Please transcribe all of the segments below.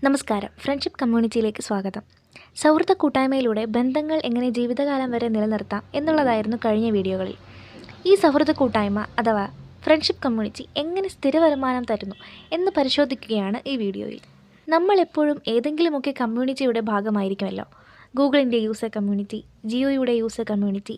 നമസ്കാരം. ഫ്രണ്ട്ഷിപ്പ് കമ്മ്യൂണിറ്റിയിലേക്ക് സ്വാഗതം. സൗഹൃദ കൂട്ടായ്മയിലൂടെ ബന്ധങ്ങൾ എങ്ങനെ ജീവിതകാലം വരെ നിലനിർത്താം എന്നുള്ളതായിരുന്നു കഴിഞ്ഞ വീഡിയോകളിൽ. ഈ സൗഹൃദ കൂട്ടായ്മ അഥവാ ഫ്രണ്ട്ഷിപ്പ് കമ്മ്യൂണിറ്റി എങ്ങനെ സ്ഥിര വരുമാനം തരുന്നു എന്ന് പരിശോധിക്കുകയാണ് ഈ വീഡിയോയിൽ. നമ്മളെപ്പോഴും ഏതെങ്കിലുമൊക്കെ കമ്മ്യൂണിറ്റിയുടെ ഭാഗമായിരിക്കുമല്ലോ. ഗൂഗിളിൻ്റെ യൂസർ കമ്മ്യൂണിറ്റി, ജിയോയുടെ user community,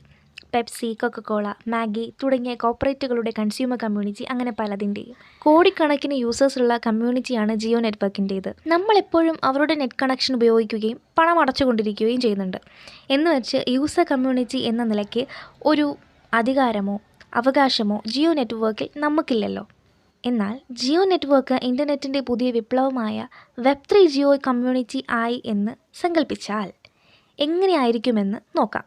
Pepsi, Coca Cola, Maggi തുടങ്ങിയ കോർപ്പറേറ്റുകളുടെ കൺസ്യൂമർ കമ്മ്യൂണിറ്റി, അങ്ങനെ പലതിൻ്റെയും കോടിക്കണക്കിന് യൂസേഴ്സുള്ള കമ്മ്യൂണിറ്റിയാണ് ജിയോ നെറ്റ്വർക്കിൻ്റേത്. നമ്മളെപ്പോഴും അവരുടെ നെറ്റ് കണക്ഷൻ ഉപയോഗിക്കുകയും പണം അടച്ചുകൊണ്ടിരിക്കുകയും ചെയ്യുന്നുണ്ട്. എന്ന് വെച്ച് യൂസർ കമ്മ്യൂണിറ്റി എന്ന നിലയ്ക്ക് ഒരു അധികാരമോ അവകാശമോ ജിയോ നെറ്റ്വർക്കിൽ നമുക്കില്ലല്ലോ. എന്നാൽ ജിയോ നെറ്റ്വർക്ക് ഇൻ്റർനെറ്റിൻ്റെ പുതിയ വിപ്ലവമായ വെബ്3 ജിയോ കമ്മ്യൂണിറ്റി ആയി എന്ന് സങ്കല്പിച്ചാൽ എങ്ങനെയായിരിക്കുമെന്ന് നോക്കാം.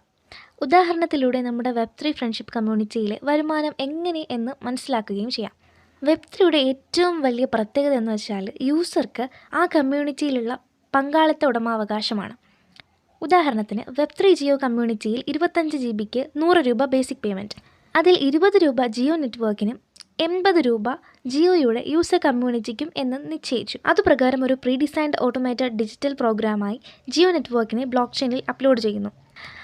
ഉദാഹരണത്തിലൂടെ നമ്മുടെ വെബ്3 ഫ്രണ്ട്ഷിപ്പ് കമ്മ്യൂണിറ്റിയിലെ വരുമാനം എങ്ങനെ എന്ന് മനസ്സിലാക്കുകയും ചെയ്യാം. വെബ്3യുടെ ഏറ്റവും വലിയ പ്രത്യേകത എന്ന് വെച്ചാൽ യൂസർക്ക് ആ കമ്മ്യൂണിറ്റിയിലുള്ള പങ്കാളിത്ത ഉടമാവകാശമാണ്. ഉദാഹരണത്തിന് വെബ്3 ജിയോ കമ്മ്യൂണിറ്റിയിൽ 25 GB 100 രൂപ ബേസിക് പേയ്മെൻറ്റ്, അതിൽ 20 രൂപ ജിയോ നെറ്റ്വർക്കിനും 80 രൂപ ജിയോയുടെ യൂസർ കമ്മ്യൂണിറ്റിക്കും എന്ന് നിശ്ചയിച്ചു. അതുപ്രകാരം ഒരു പ്രീ ഡിസൈൻഡ് ഓട്ടോമേറ്റഡ് ഡിജിറ്റൽ പ്രോഗ്രാമായി ജിയോ നെറ്റ്വർക്കിനെ ബ്ലോക്ക് ചെയിനിൽ അപ്ലോഡ് ചെയ്യുന്നു.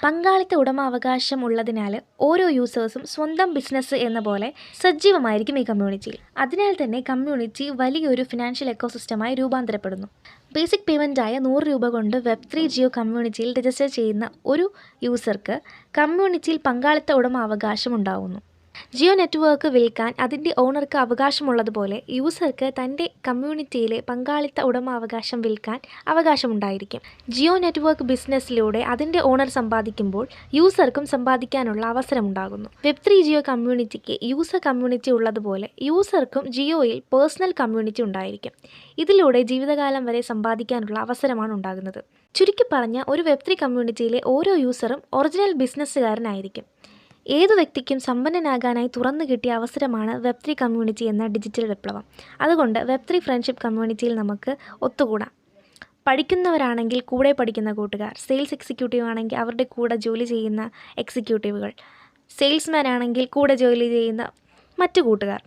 പങ്കാളിത്ത ഉടമാവകാശം ഉള്ളതിനാൽ ഓരോ യൂസേഴ്സും സ്വന്തം ബിസിനസ് എന്ന പോലെ സജീവമായിരിക്കും ഈ കമ്മ്യൂണിറ്റിയിൽ. അതിനാൽ തന്നെ കമ്മ്യൂണിറ്റി വലിയൊരു ഫിനാൻഷ്യൽ എക്കോസിസ്റ്റമായി രൂപാന്തരപ്പെടുന്നു. ബേസിക് പേയ്മെൻറ്റായ 100 രൂപ കൊണ്ട് വെബ്3 ജിയോ കമ്മ്യൂണിറ്റിയിൽ രജിസ്റ്റർ ചെയ്യുന്ന ഒരു യൂസർക്ക് കമ്മ്യൂണിറ്റിയിൽ പങ്കാളിത്ത ഉടമാവകാശം ഉണ്ടാകുന്നു. ജിയോ നെറ്റ്വർക്ക് വിൽക്കാൻ അതിൻ്റെ ഓണർക്ക് അവകാശമുള്ളതുപോലെ യൂസർക്ക് തൻ്റെ കമ്മ്യൂണിറ്റിയിലെ പങ്കാളിത്ത ഉടമാവകാശം വിൽക്കാൻ അവകാശമുണ്ടായിരിക്കും. ജിയോ നെറ്റ്വർക്ക് ബിസിനസ്സിലൂടെ അതിൻ്റെ ഓണർ സമ്പാദിക്കുമ്പോൾ യൂസർക്കും സമ്പാദിക്കാനുള്ള അവസരമുണ്ടാകുന്നു. വെബ്3 ജിയോ കമ്മ്യൂണിറ്റിക്ക് യൂസർ കമ്മ്യൂണിറ്റി ഉള്ളതുപോലെ യൂസർക്കും ജിയോയിൽ പേഴ്സണൽ കമ്മ്യൂണിറ്റി ഉണ്ടായിരിക്കും. ഇതിലൂടെ ജീവിതകാലം വരെ സമ്പാദിക്കാനുള്ള അവസരമാണ് ഉണ്ടാകുന്നത്. ചുരുക്കി പറഞ്ഞ ഒരു വെബ്3 കമ്മ്യൂണിറ്റിയിലെ ഓരോ യൂസറും ഒറിജിനൽ ബിസിനസ്സുകാരനായിരിക്കും. ഏതു വ്യക്തിക്കും സമ്പന്നനാകാനായി തുറന്നു കിട്ടിയ അവസരമാണ് വെബ്3 കമ്മ്യൂണിറ്റി എന്ന ഡിജിറ്റൽ വിപ്ലവം. അതുകൊണ്ട് വെബ്3 ഫ്രണ്ട്ഷിപ്പ് കമ്മ്യൂണിറ്റിയിൽ നമുക്ക് ഒത്തുകൂടാം. പഠിക്കുന്നവരാണെങ്കിൽ കൂടെ പഠിക്കുന്ന കൂട്ടുകാർ, സെയിൽസ് എക്സിക്യൂട്ടീവ് ആണെങ്കിൽ അവരുടെ കൂടെ ജോലി ചെയ്യുന്ന എക്സിക്യൂട്ടീവുകൾ, സെയിൽസ്മാൻ ആണെങ്കിൽ കൂടെ ജോലി ചെയ്യുന്ന മറ്റു കൂട്ടുകാർ,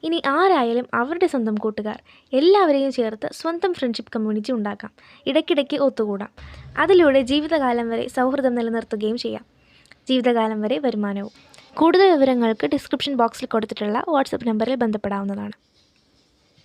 ഇനി ആരായാലും അവരുടെ സ്വന്തം കൂട്ടുകാർ, എല്ലാവരെയും ചേർത്ത് സ്വന്തം ഫ്രണ്ട്ഷിപ്പ് കമ്മ്യൂണിറ്റി ഉണ്ടാക്കാം. ഇടയ്ക്കിടയ്ക്ക് ഒത്തുകൂടാം. അതിലൂടെ ജീവിതകാലം വരെ സൗഹൃദം നിലനിർത്തുകയും ചെയ്യാം. ജീവിതകാലം വരെ വരുമാനവും. കൂടുതൽ വിവരങ്ങൾക്ക് ഡിസ്ക്രിപ്ഷൻ ബോക്സിൽ കൊടുത്തിട്ടുള്ള വാട്സപ്പ് നമ്പറിൽ ബന്ധപ്പെടാവുന്നതാണ്.